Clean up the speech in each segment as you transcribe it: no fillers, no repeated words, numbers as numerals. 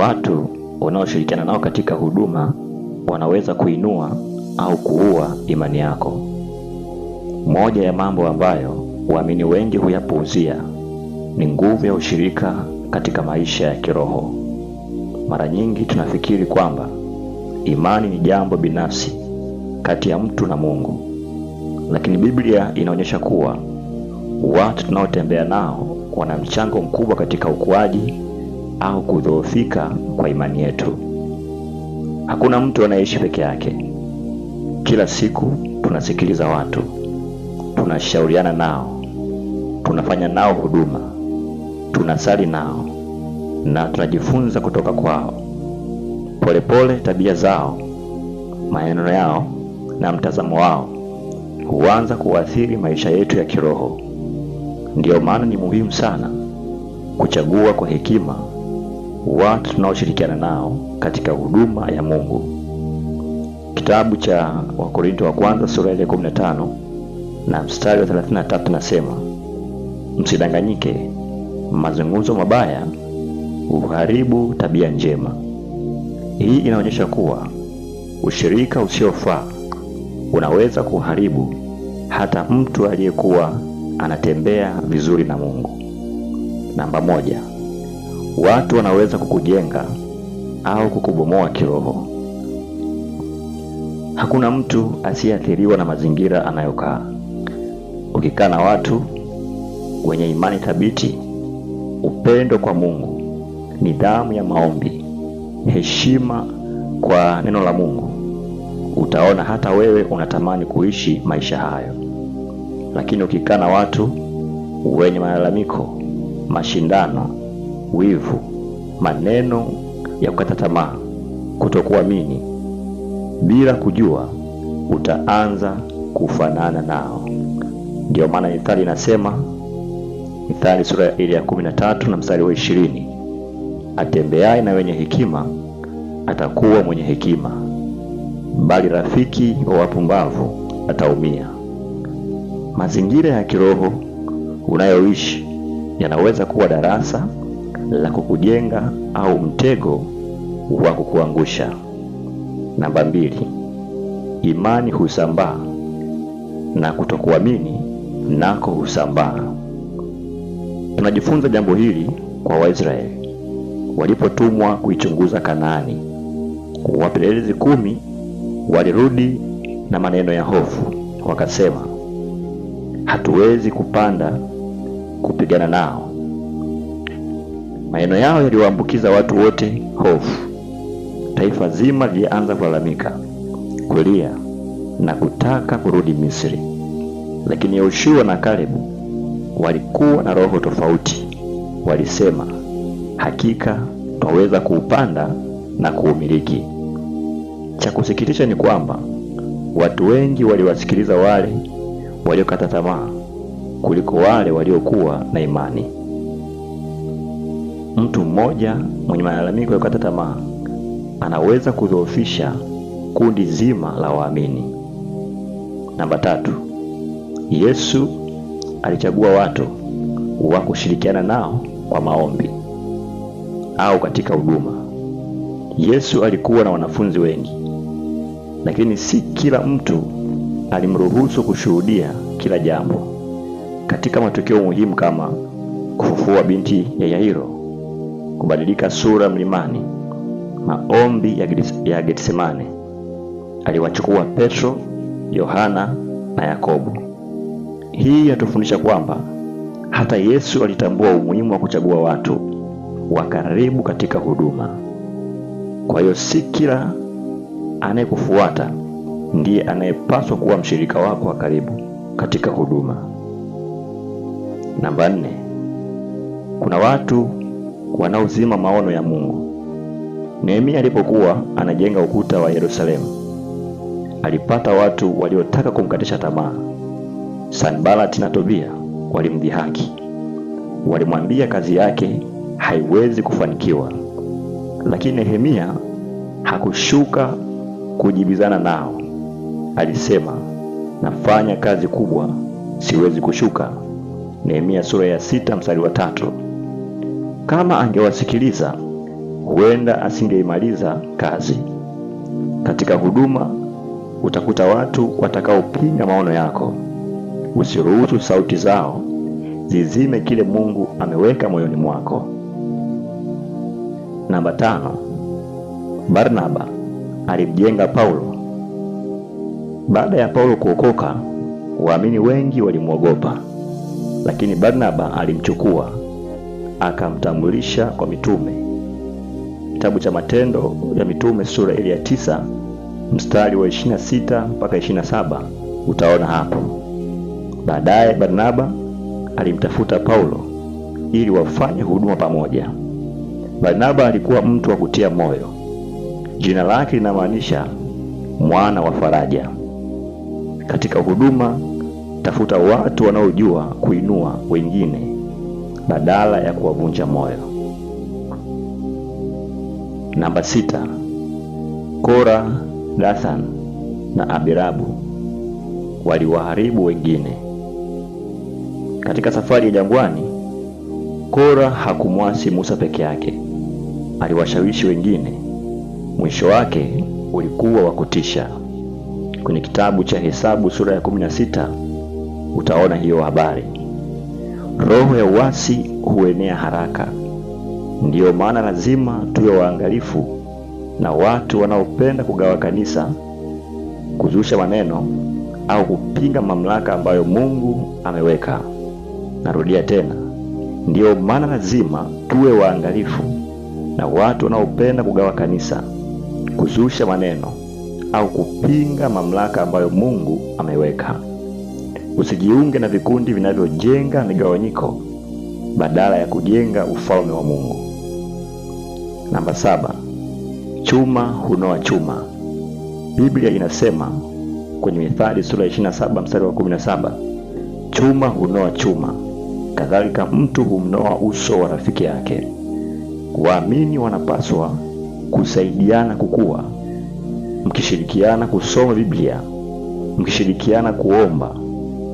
Watu wanaoshirikiana nao katika huduma wanaweza kuinua au kuua imani yako. Moja ya mambo ambayo waamini wengi huyapuuzia ni nguvu ya ushirika katika maisha ya kiroho. Mara nyingi tunafikiri kwamba imani ni jambo binafsi kati ya mtu na Mungu. Lakini Biblia inaonyesha kuwa watu tunaotembea nao wana mchango mkubwa katika ukuaji au kudhoofika kwa imani yetu. Hakuna mtu anayeishi peke yake. Kila siku tunasikiliza watu, tunashauriana nao, tunafanya nao huduma, tunasali nao na tunajifunza kutoka kwao. Polepole tabia zao, maneno yao na mtazamo wao huanza kuathiri maisha yetu ya kiroho. Ndiyo maana ni muhimu sana kuchagua kwa hekima watu tunaoshirikiana nao katika huduma ya Mungu. Kitabu cha Wakorintho wa kwanza sura ya 15 na mstari wa 33 nasema, msidanganyike, mazungumzo mabaya uharibu tabia njema. Hii inaonyesha kuwa ushirika usiofaa unaweza kuharibu hata mtu aliyekuwa anatembea vizuri na Mungu. Namba 1, watu wanaweza kukujenga au kukubomoa kiroho. Hakuna mtu asiyeathiriwa na mazingira anayokaa. Ukikaa na watu wenye imani thabiti, upendo kwa Mungu, nidhamu ya maombi, heshima kwa neno la Mungu, utaona hata wewe unatamani kuishi maisha hayo. Lakini ukikaa na watu wenye malalamiko, mashindano, wivu, maneno ya kukata tamaa, kutokuamini, bila kujua utaanza kufanana nao. Ndio maana Mithali inasema, Mithali sura ile ya 13 na mstari wa 20, atembeaye na wenye hekima atakuwa mwenye hekima, bali rafiki wa wapumbavu ataumia. Mazingira ya kiroho unayoishi yanaweza kuwa darasa la kukujenga au mtego wa kukuangusha. Namba 2, imani husambaa na kutokuamini nako husambaa. Tunajifunza jambo hili kwa Waisraeli walipotumwa kuichunguza Kanaani. Wapelelezi 10 walirudi na maneno ya hofu, wakasema, hatuwezi kupanda kupigana nao. Maneno yao yaliwaambukiza watu wote hofu. Taifa zima lilianza kulalamika, kulia na kutaka kurudi Misri. Lakini Yoshua na Kalebu walikuwa na roho tofauti. Walisema, hakika twaweza kuupanda na kuumiliki. Cha kusikitisha ni kwamba watu wengi waliwasikiliza wale waliokata tamaa kuliko wale waliokuwa na imani. Mtu mmoja mwenye malalamiko ya kukata tamaa anaweza kudhoofisha kundi zima la waamini. Namba 3, Yesu alichagua watu wa kushirikiana nao kwa maombi au katika huduma. Yesu alikuwa na wanafunzi wengi, lakini si kila mtu alimruhusu kushuhudia kila jambo. Katika matukio muhimu kama kufufua binti ya Yairo, kubadilika sura mlimani, maombi ya Getsemane, aliwachukua Petro, Yohana na Yakobo. Hii yatufundisha kwamba hata Yesu alitambua umuhimu wa kuchagua watu wa karibu katika huduma. Kwa hiyo si kila anayekufuata ndiye anayepaswa kuwa mshirika wako wa karibu katika huduma. Namba 4, kuna watu wanaozima maono ya Mungu. Nehemia alipokuwa anajenga ukuta wa Yerusalemu, alipata watu waliotaka kumkatisha tamaa. Sanbalati na Tobia walimdhihaki. Walimwambia kazi yake haiwezi kufanikiwa. Lakini Nehemia hakushuka kujibizana nao. Alisema, nafanya kazi kubwa, siwezi kushuka. Nehemia sura ya 6 mstari wa 3. Kama angewasikiliza, huenda asingeimaliza kazi. Katika huduma utakuta watu watakaopinga maono yako. Usiruhusu sauti zao zizime kile Mungu ameweka moyoni mwako. Namba 5. Barnaba alimjenga Paulo. Baada ya Paulo kuokoka, waamini wengi walimwogopa, lakini Barnaba alimchukua akamtambulisha kwa mitume. Kitabu cha Matendo ya Mitume sura ile ya 9 mstari wa 26 mpaka 27 utaona hapo. Baadaye Barnaba alimtafuta Paulo ili wafanye huduma pamoja. Barnaba alikuwa mtu wa kutia moyo. Jina lake linamaanisha mwana wa faraja. Katika huduma, tafuta watu wanaojua kuinua wengine badala ya kuwavunja moyo. Namba 6. Kora, Dathan na Abirabu waliwaharibu wengine. Katika safari ya jangwani, Kora hakumwasi Musa peke yake. Aliwashawishi wengine. Mwisho wake ulikuwa wa kutisha. Kwenye kitabu cha Hesabu sura ya 16 utaona hiyo habari. Roho ya uasi huenea haraka. Ndiyo maana lazima tuwe waangalifu na watu wanaopenda kugawa kanisa, kuzusha maneno au kupinga mamlaka ambayo Mungu ameweka. Narudia tena. Ndiyo maana lazima tuwe waangalifu na watu wanaopenda kugawa kanisa, kuzusha maneno au kupinga mamlaka ambayo Mungu ameweka. Usijiunge na vikundi vinavyojenga migawanyiko badala ya kujenga ufalme wa Mungu. Namba 7. Chuma hunoa chuma. Biblia inasema kwenye Mithali sura ya 27 mstari wa 17, chuma hunoa chuma, kadhalika mtu humnoa uso wa rafiki yake. Waamini wanapaswa kusaidiana kukua, mkishirikiana kusoma Biblia, mkishirikiana kuomba,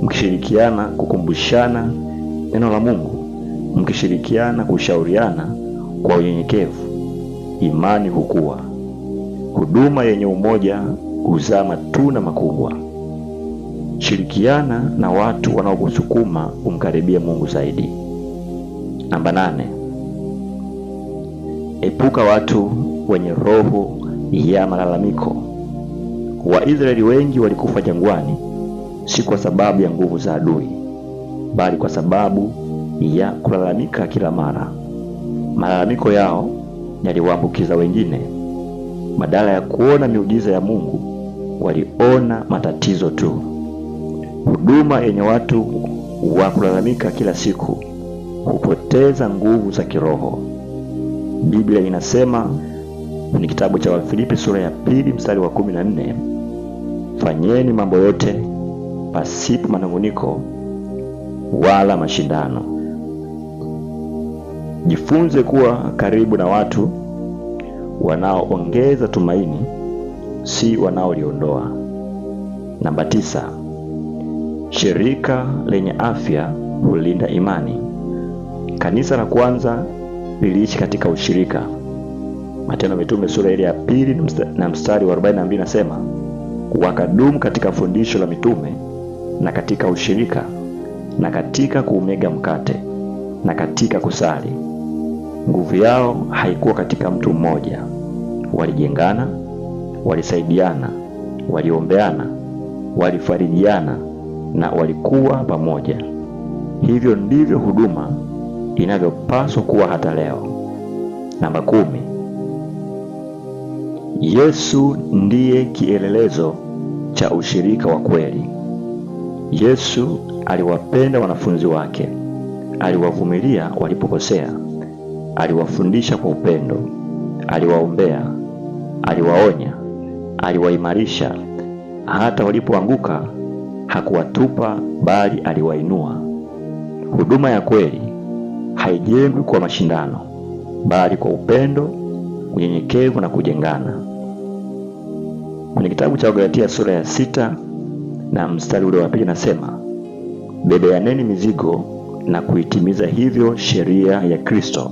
mkishirikiana kukumbushana neno la Mungu, mkishirikiana kushauriana kwa unyenyekevu. Imani hukua. Huduma yenye umoja huzaa matunda makubwa. Shirikiana na watu wanaokusukuma umkaribie Mungu zaidi. Namba 8. Epuka watu wenye roho ya malalamiko. Waisraeli wengi walikufa jangwani, si kwa sababu ya nguvu za adui, bali kwa sababu ya kulalamika kila mara. Malalamiko yao yaliwaambukiza wengine. Badala ya kuona miujiza ya Mungu, waliona matatizo tu. Huduma yenye watu wa kulalamika kila siku hupoteza nguvu za kiroho. Biblia inasema kwenye kitabu cha Wafilipi sura ya 2 mstari wa 14, fanyeni mambo yote pasipo manunguniko wala mashindano. Jifunze kuwa karibu na watu wanaoongeza tumaini, si wanaoliondoa. Namba 9. Shirika lenye afya hulinda imani. Kanisa la kwanza liliishi katika ushirika. Matendo ya Mitume sura ile ya 2 na mstari wa 42 nasema, wakadumu katika fundisho la mitume na katika ushirika na katika kuumega mkate na katika kusali. Nguvu yao haikuwa katika mtu mmoja. Walijengana, walisaidiana, waliombeana, walifarijiana na walikuwa pamoja. Hivyo ndivyo huduma inavyopaswa kuwa hata leo. Namba 10. Yesu ndiye kielelezo cha ushirika wa kweli. Yesu aliwapenda wanafunzi wake. Aliwavumilia walipokosea. Aliwafundisha kwa upendo. Aliwaombea. Aliwaonya. Aliwaimarisha. Hata walipoanguka hakuwatupa, bali aliwainua. Huduma ya kweli haijengwi kwa mashindano, bali kwa upendo, unyenyekevu na kujengana. Kwenye kitabu cha Wagalatia sura ya 6 na mstari ule wa 2 nasema, bebeaneni mizigo na kuitimiza hivyo sheria ya Kristo.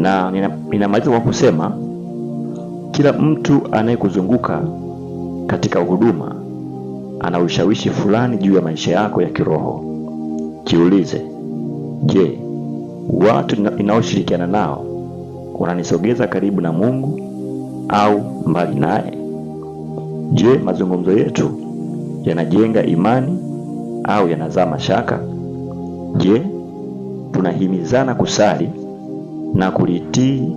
Na ninamaliza kwa kusema kila mtu anayekuzunguka katika huduma ana ushawishi fulani juu ya maisha yako ya kiroho. Jiulize, je, watu ninaoshirikiana nao wananisogeza karibu na Mungu au mbali naye? Je, mazungumzo yetu yanajenga imani au yanazaa mashaka? Je, tunahimizana kusali na kulitii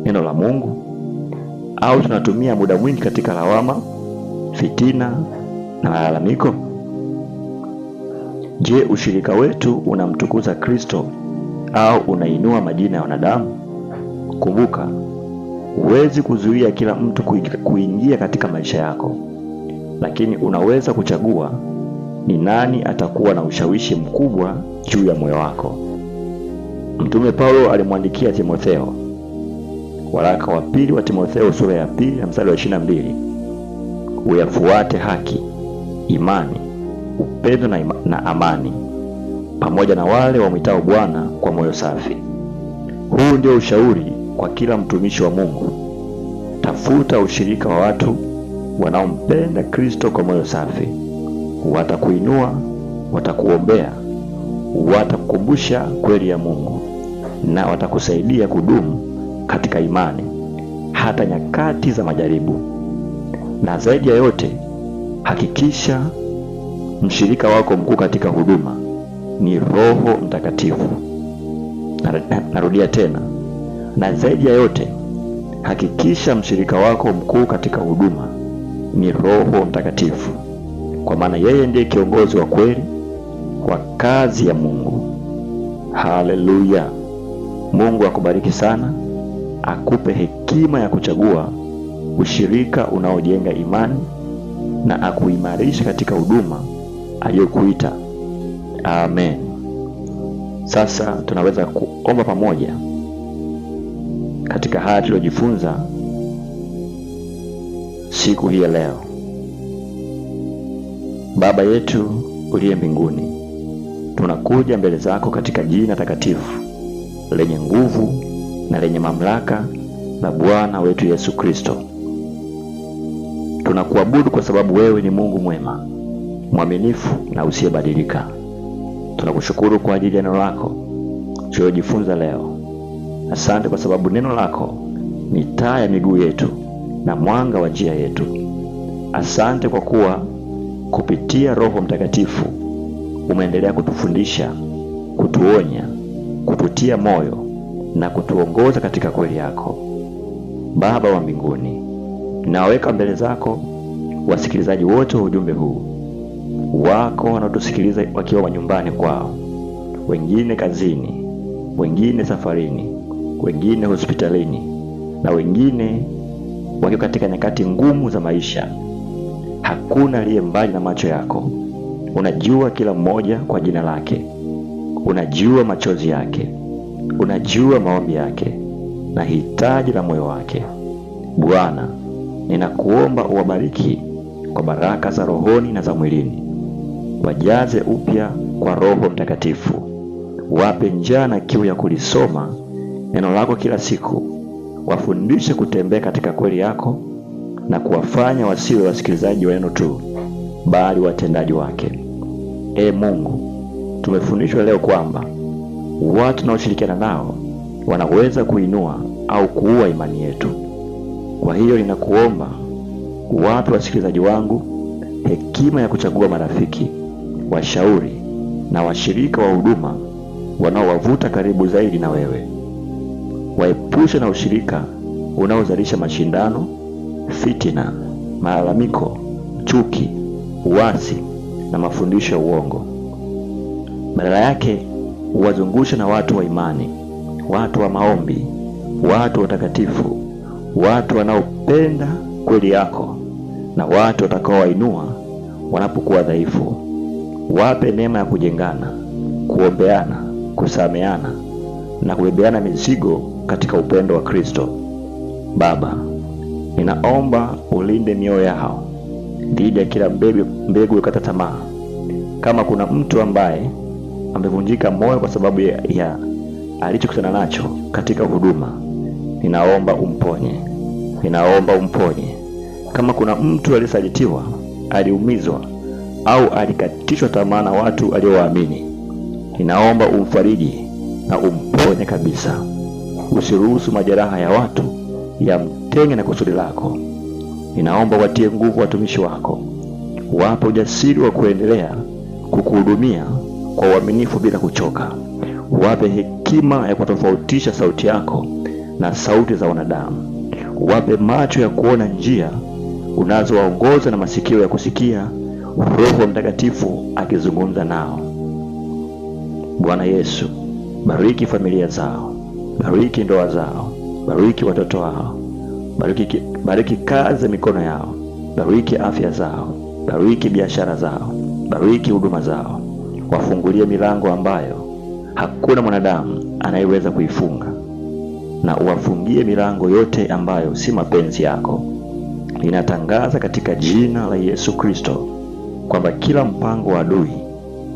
neno la Mungu au tunatumia muda mwingi katika lawama, fitina na malalamiko? Je, ushirika wetu unamtukuza Kristo au unainua majina ya wanadamu? Kumbuka, huwezi kuzuia kila mtu kuingia katika maisha yako, lakini unaweza kuchagua ni nani atakuwa na ushawishi mkubwa juu ya moyo wako. Mtume Paulo alimwandikia Timotheo, waraka wa pili wa Timotheo sura ya 2 na mstari wa 22, uyafuate haki, imani, upendo na amani, pamoja na wale wamwitao Bwana kwa moyo safi. Huu ndio ushauri kwa kila mtumishi wa Mungu. Tafuta ushirika wa watu wanaompenda Kristo kwa moyo safi. Watakuinua, watakuombea, watakukumbusha kweli ya Mungu, na watakusaidia kudumu katika imani hata nyakati za majaribu. Na zaidi ya yote, hakikisha mshirika wako mkuu katika huduma ni Roho Mtakatifu. Narudia tena, na zaidi ya yote, hakikisha mshirika wako mkuu katika huduma ni Roho Mtakatifu, kwa maana yeye ndiye kiongozi wa kweli kwa kazi ya Mungu. Haleluya! Mungu akubariki sana, akupe hekima ya kuchagua ushirika unaojenga imani na akuimarisha katika huduma aliyokuita. Amen. Sasa tunaweza kuomba pamoja katika haya tuliyojifunza siku hii ya leo. Baba yetu uliye mbinguni, tunakuja mbele zako katika jina takatifu lenye nguvu na lenye mamlaka la Bwana wetu Yesu Kristo. Tunakuabudu kwa sababu wewe ni Mungu mwema, mwaminifu na usiyebadilika. Tunakushukuru kwa ajili ya neno lako tuliyojifunza leo. Asante kwa sababu neno lako ni taa ya miguu yetu na mwanga wa njia yetu. Asante kwa kuwa kupitia Roho Mtakatifu umeendelea kutufundisha, kutuonya, kututia moyo na kutuongoza katika kweli yako. Baba wa mbinguni, naweka mbele zako wasikilizaji wote wa ujumbe huu, wako wanaotusikiliza wakiwa manyumbani kwao, wengine kazini, wengine safarini, wengine hospitalini, na wengine wakiwa katika nyakati ngumu za maisha. Hakuna aliye mbali na macho yako. Unajua kila mmoja kwa jina lake. Unajua machozi yake. Unajua maombi yake na hitaji la moyo wake. Bwana, ninakuomba uwabariki kwa baraka za rohoni na za mwilini. Wajaze upya kwa Roho Mtakatifu. Wape njaa na kiu ya kulisoma neno lako kila siku. Wafundishe kutembea katika kweli yako na kuwafanya wasiwe wasikilizaji wa neno tu, bali watendaji wake. Mungu, tumefundishwa leo kwamba watu tunaoshirikiana nao wanaweza kuinua au kuua imani yetu. Kwa hiyo ninakuomba wape wasikilizaji wangu hekima ya kuchagua marafiki, washauri na washirika wa huduma wanaowavuta karibu zaidi na wewe. Waepushe na ushirika unaozalisha mashindano, fitina, malalamiko, chuki, uasi na mafundisho ya uongo. Badala yake, uwazungushe na watu wa imani, watu wa maombi, watu watakatifu, watu wanaopenda kweli yako na watu watakaowainua wanapokuwa dhaifu. Wape neema ya kujengana, kuombeana, kusameana na kubebeana mizigo katika upendo wa Kristo. Baba, ninaomba ulinde mioyo yao dhidi ya kila mbegu ya kata tamaa. Kama kuna mtu ambaye amevunjika moyo kwa sababu ya alichokutana nacho katika huduma, ninaomba umponye. Ninaomba umponye. Kama kuna mtu alisalitiwa, aliumizwa au alikatishwa tamaa na watu aliowaamini, ninaomba umfariji na umponye kabisa. Usiruhusu majeraha ya watu yamtenge na kusudi lako. Ninaomba watie nguvu watumishi wako, wape ujasiri wa kuendelea kukuhudumia kwa uaminifu bila kuchoka. Wape hekima ya kutofautisha sauti yako na sauti za wanadamu. Wape macho ya kuona njia unazowaongoza na masikio ya kusikia Roho Mtakatifu akizungumza nao. Bwana Yesu, bariki familia zao, bariki ndoa zao, bariki watoto wao, bariki kazi za mikono yao, bariki afya zao, bariki biashara zao, bariki huduma zao. Wafungulie milango ambayo hakuna mwanadamu anayeweza kuifunga, na uwafungie milango yote ambayo si mapenzi yako. Ninatangaza katika jina la Yesu Kristo kwamba kila mpango wa adui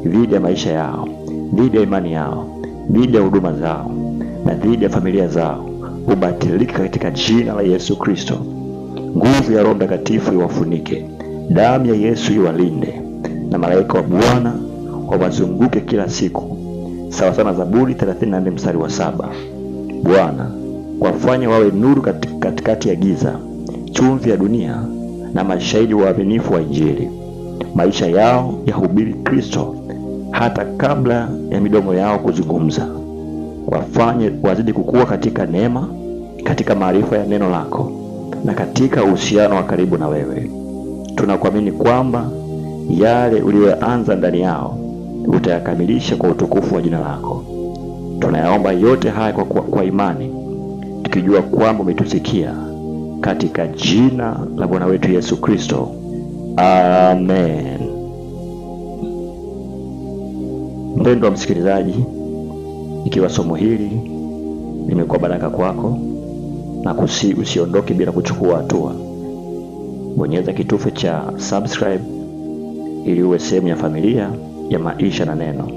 dhidi ya maisha yao, dhidi ya imani yao, dhidi ya huduma zao na dhidi ya familia zao ubatilike katika jina la Yesu Kristo. Nguvu ya Roho Mtakatifu iwafunike, damu ya Yesu iwalinde, na malaika wa Bwana wawazunguke kila siku, sawa sana Zaburi 34 mstari wa 7. Bwana, wafanye wawe nuru katikati ya giza, chumvi ya dunia na mashahidi waaminifu wa Injili. Maisha yao yahubiri Kristo hata kabla ya midomo yao kuzungumza. Wafanye wazidi kukua katika neema, katika maarifa ya neno lako na katika uhusiano wa karibu na wewe. Tunakuamini kwamba yale uliyoanza ndani yao utayakamilisha kwa utukufu wa jina lako. Tunayaomba yote haya kwa imani, tukijua kwamba umetusikia, katika jina la Bwana wetu Yesu Kristo. Amen. Mpendwa msikilizaji, ikiwa somo hili limekuwa baraka kwako, na usiondoke bila kuchukua hatua. Bonyeza kitufe cha subscribe ili uwe sehemu ya familia ya Maisha na Neno.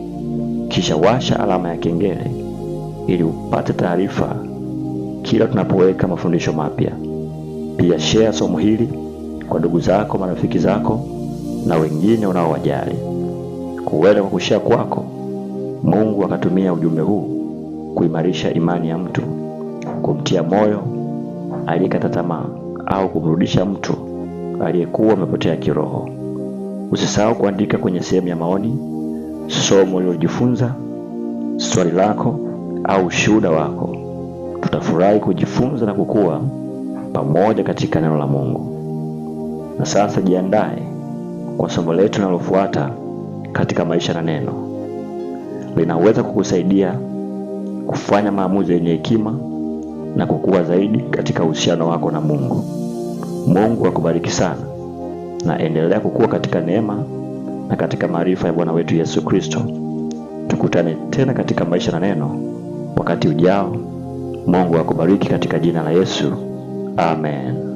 Kisha washa alama ya kengele ili upate taarifa kila tunapoweka mafundisho mapya. Pia share somo hili kwa ndugu zako, marafiki zako na wengine unaowajali. Kwa kushare kwako, Mungu akatumia ujumbe huu kuimarisha imani ya mtu, kumtia moyo aliyekata tamaa au kumrudisha mtu aliyekuwa amepotea kiroho. Usisahau kuandika kwenye sehemu ya maoni somo ulilojifunza, swali lako au ushuhuda wako. Tutafurahi kujifunza na kukua pamoja katika neno la Mungu. Na sasa jiandae kwa somo letu linalofuata katika Maisha na Neno. Linaweza kukusaidia kufanya maamuzi yenye hekima na kukua zaidi katika uhusiano wako na Mungu. Mungu akubariki sana, na endelea kukua katika neema na katika maarifa ya Bwana wetu Yesu Kristo. Tukutane tena katika Maisha na Neno wakati ujao. Mungu akubariki katika jina la Yesu. Amen.